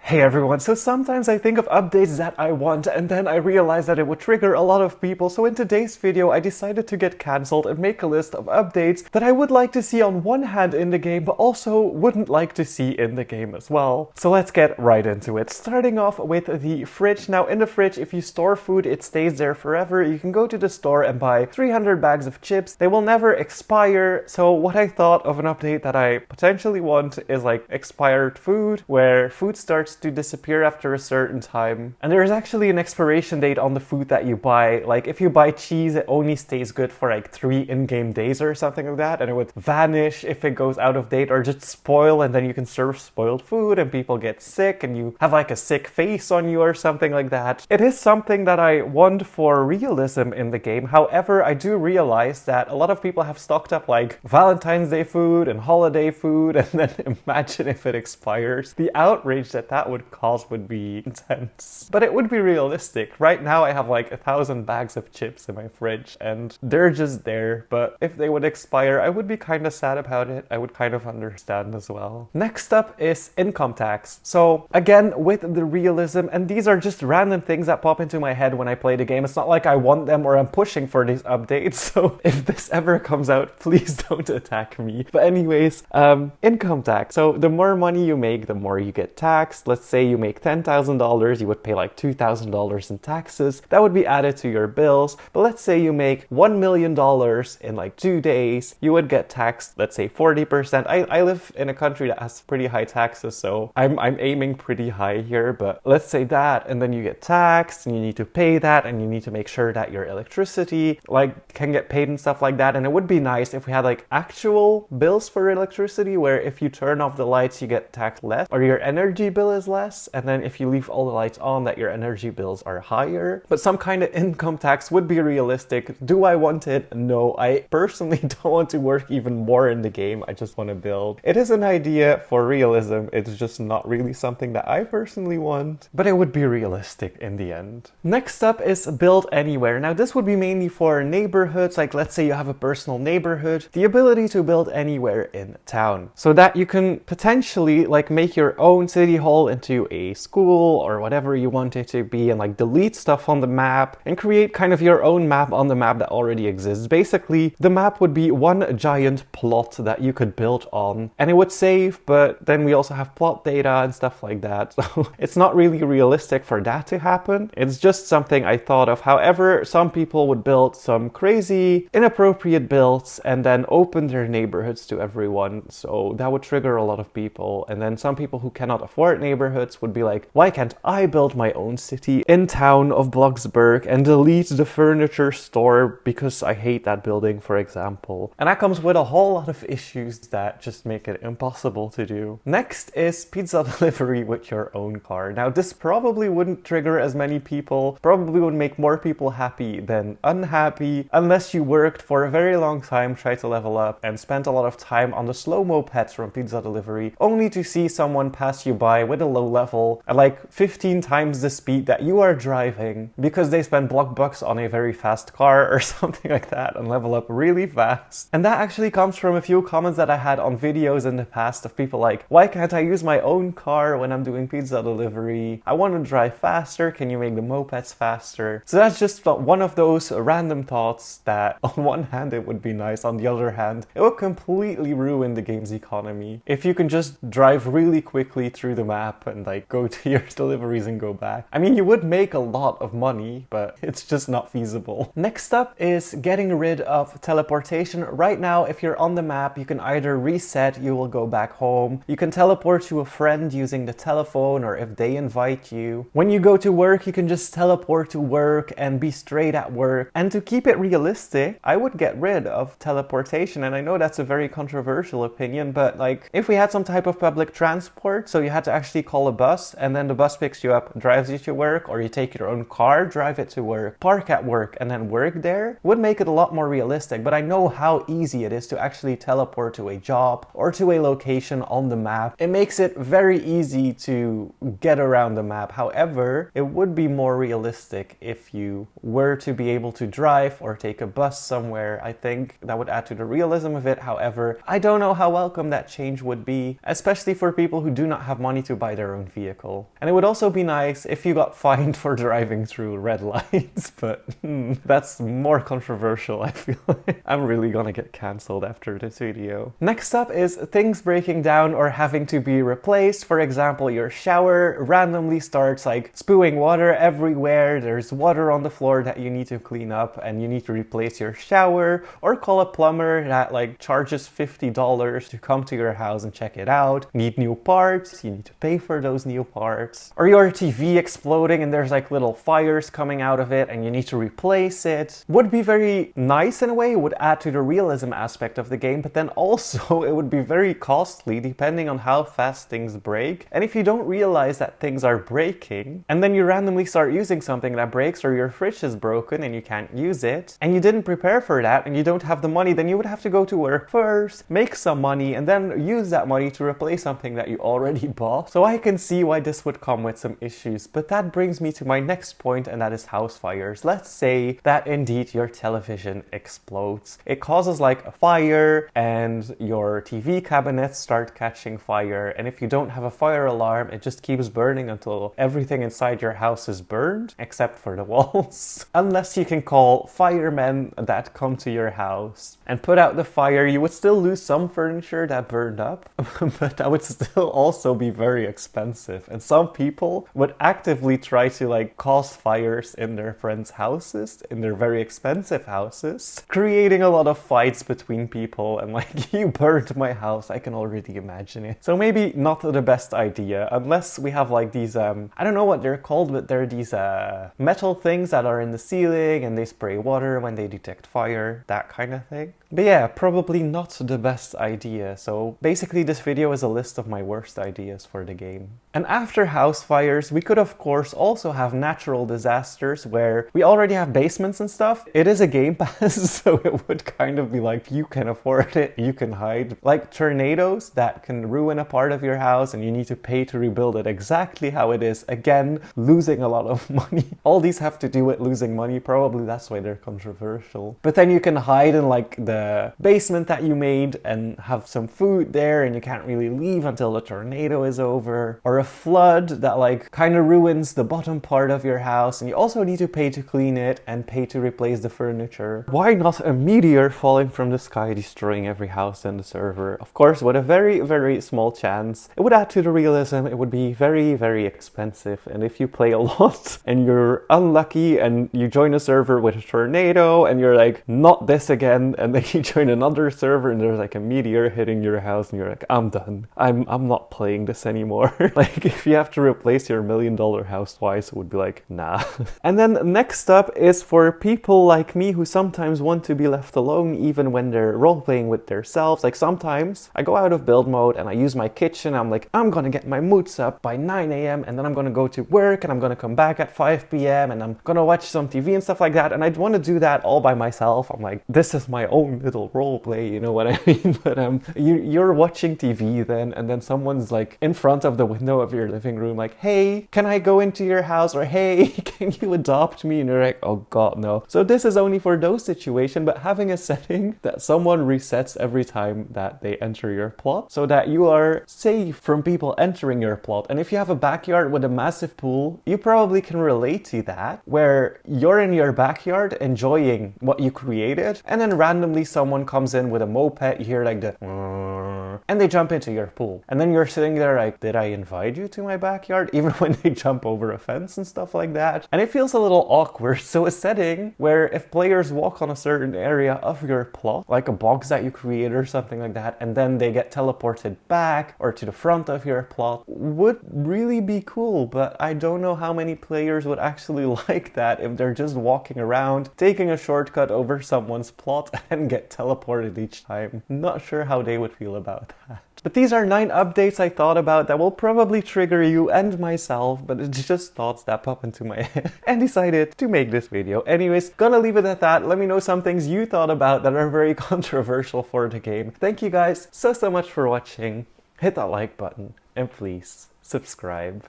Hey everyone, so sometimes I think of updates that I want and then I realize that it would trigger a lot of people, so in today's video I decided to get cancelled and make a list of updates that I would like to see on one hand in the game but also wouldn't like to see in the game as well. So let's get right into it. Starting off with the fridge. Now in the fridge, if you store food it stays there forever. You can go to the store and buy 300 bags of chips. They will never expire. So what I thought of an update that I potentially want is like expired food, where food starts to disappear after a certain time. And there is actually an expiration date on the food that you buy. Like if you buy cheese, it only stays good for like 3 in-game days or something like that, and it would vanish if it goes out of date or just spoil, and then you can serve spoiled food and people get sick and you have like a sick face on you or something like that. It is something that I want for realism in the game. However, I do realize that a lot of people have stocked up like Valentine's Day food and holiday food, and then imagine if it expires. The outrage that would cause would be intense. But it would be realistic. Right now I have like 1,000 bags of chips in my fridge and they're just there, but if they would expire I would be kind of sad about it. I would kind of understand as well. Next up is income tax. So again, with the realism, and these are just random things that pop into my head when I play the game. It's not like I want them or I'm pushing for these updates, so if this ever comes out, please don't attack me. But anyways, income tax. So the more money you make, the more you get taxed. Let's say you make $10,000, you would pay like $2,000 in taxes. That would be added to your bills. But let's say you make $1 million in like 2 days, you would get taxed, let's say 40%. I live in a country that has pretty high taxes, so I'm aiming pretty high here, but let's say that, and then you get taxed and you need to pay that, and you need to make sure that your electricity like can get paid and stuff like that. And it would be nice if we had like actual bills for electricity, where if you turn off the lights you get taxed less, or your energy bill is less, and then if you leave all the lights on that your energy bills are higher. But some kind of income tax would be realistic. Do I want it? No, I personally don't want to work even more in the game. I just want to build. It is an idea for realism. It's just not really something that I personally want, but it would be realistic in the end. Next up is build anywhere. Now this would be mainly for neighborhoods. Like let's say you have a personal neighborhood, the ability to build anywhere in town, so that you can potentially like make your own city hall into a school or whatever you want it to be, and like delete stuff on the map and create kind of your own map on the map that already exists. Basically, the map would be one giant plot that you could build on, and it would save, but then we also have plot data and stuff like that. So it's not really realistic for that to happen. It's just something I thought of. However, some people would build some crazy, inappropriate builds and then open their neighborhoods to everyone. So that would trigger a lot of people. And then some people who cannot afford neighborhoods would be like, why can't I build my own city in town of Bloxburg and delete the furniture store because I hate that building, for example. And that comes with a whole lot of issues that just make it impossible to do. Next is pizza delivery with your own car. Now this probably wouldn't trigger as many people, probably would make more people happy than unhappy, unless you worked for a very long time, tried to level up, and spent a lot of time on the slow-mo pets from pizza delivery, only to see someone pass you by with a low level at like 15 times the speed that you are driving because they spent $block on a very fast car or something like that and level up really fast. And that actually comes from a few comments that I had on videos in the past of people like, why can't I use my own car when I'm doing pizza delivery? I want to drive faster. Can you make the mopeds faster? So that's just one of those random thoughts that on one hand it would be nice, on the other hand it would completely ruin the game's economy. If you can just drive really quickly through the map and like go to your deliveries and go back. I mean, you would make a lot of money, but it's just not feasible. Next up is getting rid of teleportation. Right now, if you're on the map, you can either reset, you will go back home. You can teleport to a friend using the telephone, or if they invite you. When you go to work, you can just teleport to work and be straight at work. And to keep it realistic, I would get rid of teleportation. And I know that's a very controversial opinion, but like if we had some type of public transport, so you had to actually call a bus and then the bus picks you up, drives you to work, or you take your own car, drive it to work, park at work, and then work there, would make it a lot more realistic. But I know how easy it is to actually teleport to a job or to a location on the map. It makes it very easy to get around the map. However, it would be more realistic if you were to be able to drive or take a bus somewhere. I think that would add to the realism of it. However, I don't know how welcome that change would be, especially for people who do not have money to buy their own vehicle. And it would also be nice if you got fined for driving through red lights, but that's more controversial, I feel like. I'm really gonna get cancelled after this video. Next up is things breaking down or having to be replaced. For example, your shower randomly starts like spewing water everywhere. There's water on the floor that you need to clean up and you need to replace your shower, or call a plumber that like charges $50 to come to your house and check it out. Need new parts, you need to pay for those new parts. Or your TV exploding and there's like little fires coming out of it and you need to replace it. Would be very nice in a way, it would add to the realism aspect of the game, but then also it would be very costly depending on how fast things break. And if you don't realize that things are breaking, and then you randomly start using something that breaks, or your fridge is broken and you can't use it, and you didn't prepare for that and you don't have the money, then you would have to go to work first, make some money, and then use that money to replace something that you already bought. So I can see why this would come with some issues. But that brings me to my next point, and that is house fires. Let's say that indeed your television explodes. It causes like a fire and your TV cabinets start catching fire, and if you don't have a fire alarm, it just keeps burning until everything inside your house is burned, except for the walls. Unless you can call firemen that come to your house and put out the fire, you would still lose some furniture that burned up, but that would still also be very expensive. And some people would actively try to like cause fires in their friends' houses, in their very expensive houses, creating a lot of fights between people, and like, you burned my house, I can already imagine it. So maybe not the best idea, unless we have like these, I don't know what they're called, but they're these metal things that are in the ceiling and they spray water when they detect fire, that kind of thing. But yeah, probably not the best idea. So basically this video is a list of my worst ideas for the game. And after house fires, we could of course also have natural disasters where we already have basements and stuff. It is a Game Pass, so it would kind of be like, you can afford it, you can hide. Like tornadoes that can ruin a part of your house and you need to pay to rebuild it exactly how it is. Again, losing a lot of money. All these have to do with losing money, probably that's why they're controversial. But then you can hide in like the basement that you made and have some food there, and you can't really leave until the tornado is over. Or a flood that like kind of ruins the bottom part of your house and you also need to pay to clean it and pay to replace the furniture. Why not a meteor falling from the sky destroying every house in the server? Of course, with a very, very small chance. It would add to the realism, it would be very, very expensive, and if you play a lot and you're unlucky and you join a server with a tornado and you're like, not this again, and then you join another server and there's like a meteor hitting your house and you're like, I'm done. I'm not playing this anymore. Like, if you have to replace your $1 million house twice, it would be like, nah. And then next up is for people like me who sometimes want to be left alone even when they're role-playing with themselves. Like sometimes I go out of build mode and I use my kitchen. I'm like, I'm gonna get my moods up by 9 a.m. and then I'm gonna go to work and I'm gonna come back at 5 p.m. and I'm gonna watch some TV and stuff like that. And I'd want to do that all by myself. I'm like, this is my own little role play, you know what I mean? But you're watching TV then, and then someone's like in front of the window of your living room like, hey, can I go into your house? Or hey, can you adopt me? And you're like, oh god, no. So this is only for those situations, but having a setting that someone resets every time that they enter your plot so that you are safe from people entering your plot. And if you have a backyard with a massive pool, you probably can relate to that, where you're in your backyard enjoying what you created, and then randomly someone comes in with a moped, you hear like the and they jump into your pool. And then you're sitting there like, did I invite you to my backyard? Even when they jump over a fence and stuff like that. And it feels a little awkward. So a setting where if players walk on a certain area of your plot, like a box that you create or something like that, and then they get teleported back or to the front of your plot, would really be cool. But I don't know how many players would actually like that if they're just walking around, taking a shortcut over someone's plot and get teleported each time. Not sure how they would feel about that. But these are 9 updates I thought about that will probably trigger you and myself, but it's just thoughts that pop into my head and decided to make this video. Anyways, gonna leave it at that. Let me know some things you thought about that are very controversial for the game. Thank you guys so much for watching. Hit that like button and please subscribe.